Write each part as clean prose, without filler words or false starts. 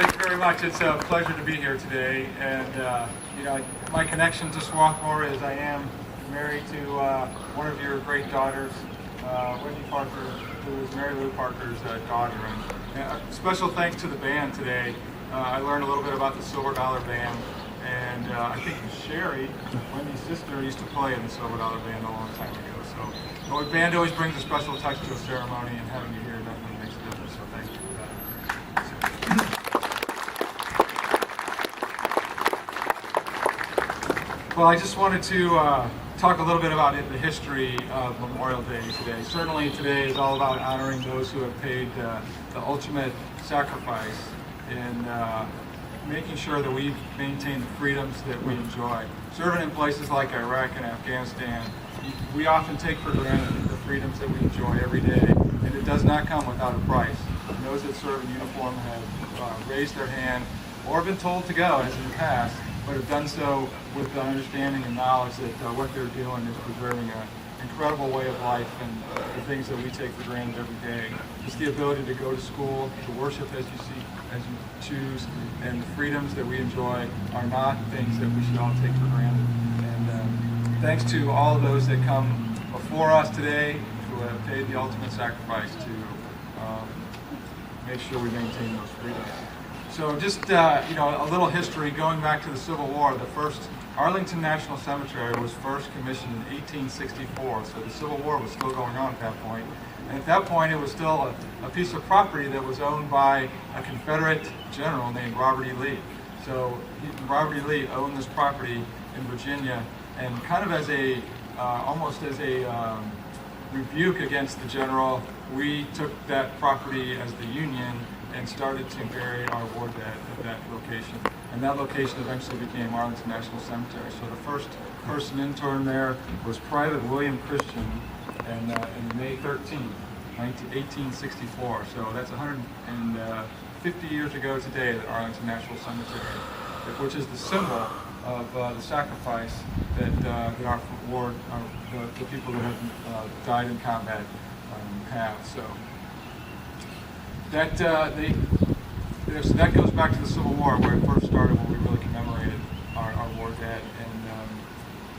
Thank you very much. It's a pleasure to be here today. And, my connection to Swarthmore is I am married to one of your great daughters, Wendy Parker, who is Mary Lou Parker's daughter. And special thanks to the band today. I learned a little bit about the Silver Dollar Band. And I think Sherry, Wendy's sister, used to play in the Silver Dollar Band a long time ago. So the band always brings a special touch to a ceremony, and having you here definitely makes a difference. So thank you for that. Well, I just wanted to talk a little bit about the history of Memorial Day today. Certainly today is all about honoring those who have paid the ultimate sacrifice in making sure that we maintain the freedoms that we enjoy. Serving in places like Iraq and Afghanistan, we often take for granted the freedoms that we enjoy every day, and it does not come without a price. And those that serve in uniform have raised their hand or been told to go, as in the past, but have done so with the understanding and knowledge that what they're doing is preserving an incredible way of life and the things that we take for granted every day. It's the ability to go to school, to worship as you see, as you choose, and the freedoms that we enjoy are not things that we should all take for granted. And thanks to all of those that come before us today who have paid the ultimate sacrifice to make sure we maintain those freedoms. So just, a little history going back to the Civil War. The first Arlington National Cemetery was first commissioned in 1864, so the Civil War was still going on at that point. And at that point, it was still a piece of property that was owned by a Confederate general named Robert E. Lee. So Robert E. Lee owned this property in Virginia, and kind of as a, almost as a rebuke against the general, we took that property as the Union and started to bury our war dead at that location. And that location eventually became Arlington National Cemetery. So the first person interned there was Private William Christian in May 13, 1864. So that's 150 years ago today that Arlington National Cemetery, which is the symbol of the sacrifice that our war, the people that have died in combat have. So that so that goes back to the Civil War, where it first started, when we really commemorated our war dead.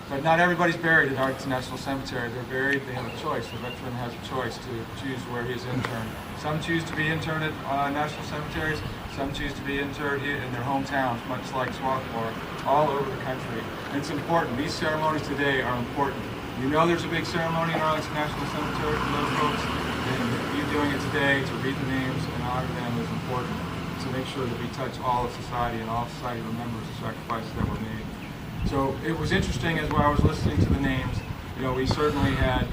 But not everybody's buried at Arlington National Cemetery. They're buried, they have a choice. The veteran has a choice to choose where he is interned. Some choose to be interned at national cemeteries. Some choose to be interred in their hometowns, much like Swarthmore, all over the country. And it's important. These ceremonies today are important. You know there's a big ceremony in Arlington National Cemetery for those folks, and you doing it today to read the names and honor them is important, to make sure that we touch all of society and all of society remembers the sacrifices that were made. So it was interesting as I was listening to the names. We certainly had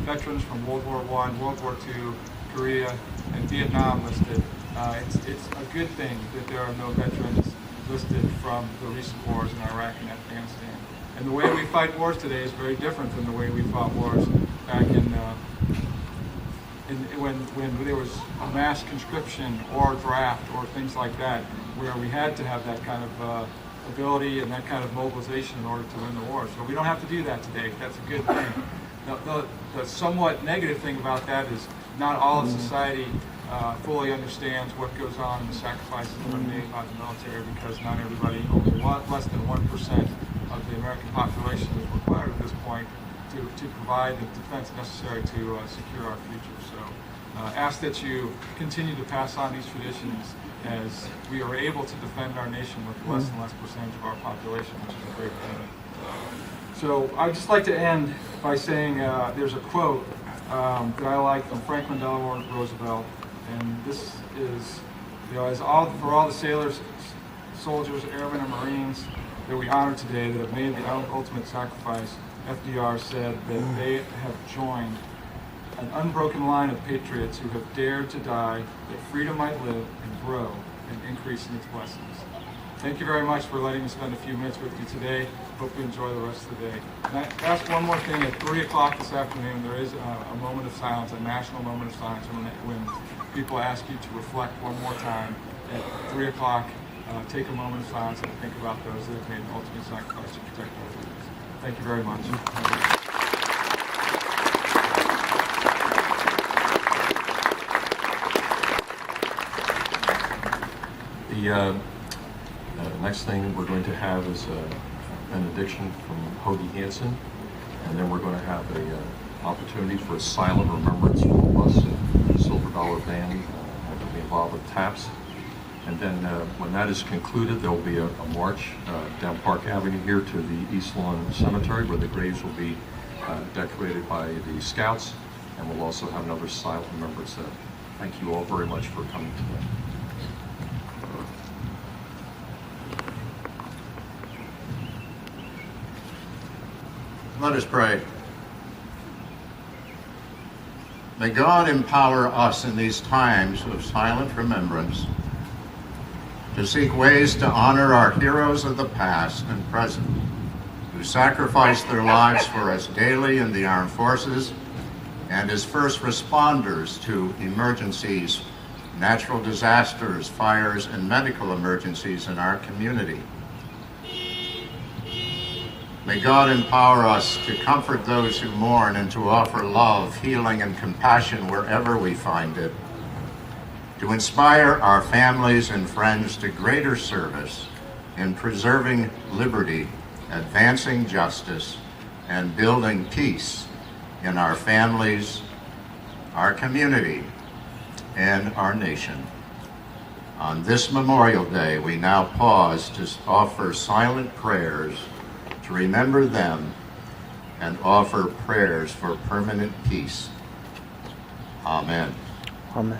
veterans from World War I, World War II, Korea, and Vietnam listed. It's a good thing that there are no veterans listed from the recent wars in Iraq and Afghanistan. And the way we fight wars today is very different than the way we fought wars back when there was a mass conscription or draft or things like that, where we had to have that kind of ability and that kind of mobilization in order to win the war. So we don't have to do that today. That's a good thing. The somewhat negative thing about that is not all of society fully understands what goes on in the sacrifices that are made by the military, because not everybody, only less than 1% of the American population is required at this point to provide the defense necessary to secure our future. So ask that you continue to pass on these traditions as we are able to defend our nation with less and less percentage of our population, which is a great thing. So I'd just like to end by saying there's a quote that I like from Franklin Delano Roosevelt, and this is, for all the sailors, soldiers, airmen, and Marines that we honor today that have made the ultimate sacrifice, FDR said that they have joined an unbroken line of patriots who have dared to die that freedom might live and grow and increase in its blessings. Thank you very much for letting me spend a few minutes with you today. Hope you enjoy the rest of the day. And I ask one more thing. At 3 o'clock this afternoon, there is a moment of silence, a national moment of silence, when people ask you to reflect one more time. At 3 o'clock, take a moment of silence and think about those that have made the ultimate sacrifice to protect our freedoms. Thank you very much. The next thing we're going to have is a benediction from Hoagie Hansen, and then we're going to have a opportunity for a silent remembrance for all of us. Silver Dollar Band will be involved with taps. And then when that is concluded, there will be a march down Park Avenue here to the East Lawn Cemetery, where the graves will be decorated by the Scouts, and we'll also have another silent remembrance. Thank you all very much for coming today. Let us pray. May God empower us in these times of silent remembrance to seek ways to honor our heroes of the past and present, who sacrificed their lives for us daily in the armed forces and as first responders to emergencies, natural disasters, fires, and medical emergencies in our community. May God empower us to comfort those who mourn and to offer love, healing, and compassion wherever we find it, to inspire our families and friends to greater service in preserving liberty, advancing justice, and building peace in our families, our community, and our nation. On this Memorial Day, we now pause to offer silent prayers to remember them and offer prayers for permanent peace. Amen. Amen.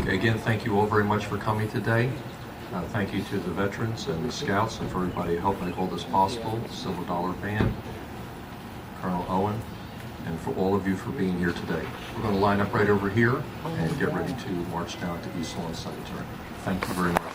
Again, thank you all very much for coming today. Thank you to the veterans and the Scouts and for everybody who helped make all this possible, Silver Dollar Band, Colonel Owen, and for all of you for being here today. We're going to line up right over here and get ready to march down to East Lawn Cemetery. Thank you very much.